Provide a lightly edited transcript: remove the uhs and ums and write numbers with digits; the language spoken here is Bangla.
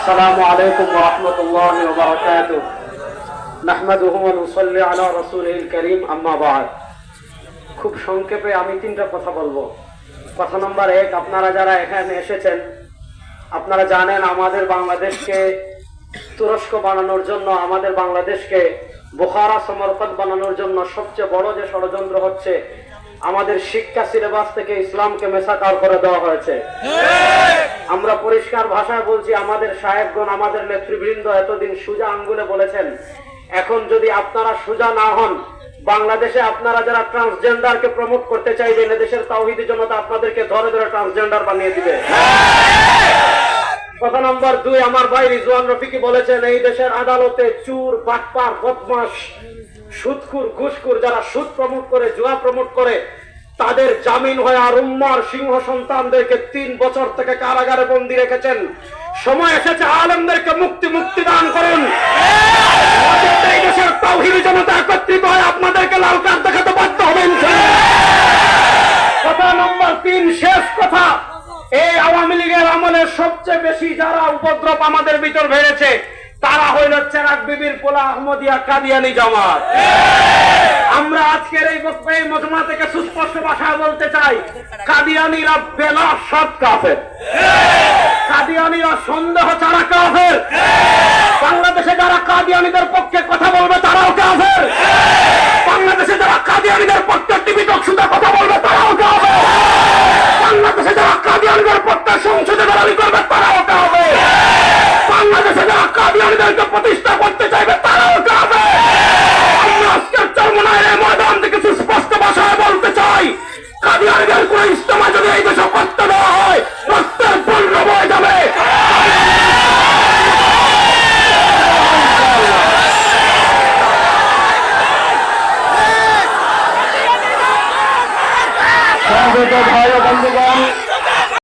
আসসালামু আলাইকুম ওয়া রাহমাতুল্লাহি ওয়া বারাকাতুহু নাহমাদুহু ওয়া নুসাল্লি আলা রাসূলিল কারীম আম্মা বা'দ। খুব সংক্ষেপে আমি তিনটা কথা বলবো। কথা নম্বর 1, আপনারা যারা এখানে এসেছেন আপনারা জানেন আমাদের বাংলাদেশকে তুরস্ক বানানোর জন্য, আমাদের বাংলাদেশকে বুখারা সমরকত বানানোর জন্য সবচেয়ে বড় যে ষড়যন্ত্র হচ্ছে, আমাদের শিক্ষা সিলেবাস থেকে ইসলামকে মেসাকার করে দেওয়া হয়েছে। আমরা পরিষ্কার ভাষায় বলছি, আমাদের সাহেবগণ, আমাদের নেতৃবৃন্দ এতদিন সোজা আঙ্গুলে বলেছেন, এখন যদি আপনারা সোজা না হন, বাংলাদেশে আপনারা যারা ট্রান্সজেন্ডারকে প্রমোট করতে চাইবেন, এদেশের তাওহীদি জনতা আপনাদেরকে ধরে ধরে ট্রান্সজেন্ডার বানিয়ে দিবে। কথা নম্বর 2, আমার ভাই রিজওয়ান রফিকি বলেছেন, এই দেশের আদালতে চুর, বাটপার, বদমাশ, সুদখোর, ঘুষখোর যারা সুদ প্রমোট করে, জুয়া প্রমোট করে, তাদের জামিন হয়ে আর উম্মার সিংহ সন্তানদেরকে 3 বছর থেকে কারাগারে বন্দী রেখেছেন। সময় এসেছে আলেমদেরকে মুক্তি দান করুন। এই দেশের তাওহীদি জনতা একত্রিত হয়ে আপনাদেরকে লাল কার্ড দেখাতে বাধ্য হবেন। কথা নম্বর 3, শেষ কথা, এই আওয়ামী লীগের আমলে সবচেয়ে বেশি যারা উপদ্রব আমাদের ভিতর বেড়েছে তারা হইল চেরাগ বিবির পোলা আহমদিয়া কাদিয়ানি জামাত। আমরা আজকের এই মজমা থেকে সুস্পষ্ট ভাষায় বলতে চাই, কাদিয়ানিরা বেলা সব কাফের, কাদিয়ানিরা সন্দেহ ছাড়া কাফের। বাংলাদেশে যারা কাদিয়ানিদের পক্ষে কথা বলবে তারাও কাফের, বাংলাদেশে যারা কাদিয়ানিদের পক্ষে টিভি টকশোতে কথা বলবে তারাও কাফের, বাংলাদেশে যারা কাদিয়ানিদের পক্ষে সংসদে দালালি করবে তারাও কাফের, বাংলাদেশে যারা কাদিয়ানিদেরকে প্রতিষ্ঠা করতে চাইবে তারাও কাফের। আমরা আজকের চরমনায়ের এই ময়দান থেকে সুস্পষ্ট ভাষায় বলতে চাই, কাদিয়ানিদের কোন ইজতেমা যদি এই দেশে করতে দেওয়া হয়, রক্তের পণ্য বয়ে যাবে। ভাই ও বন্ধুগণ,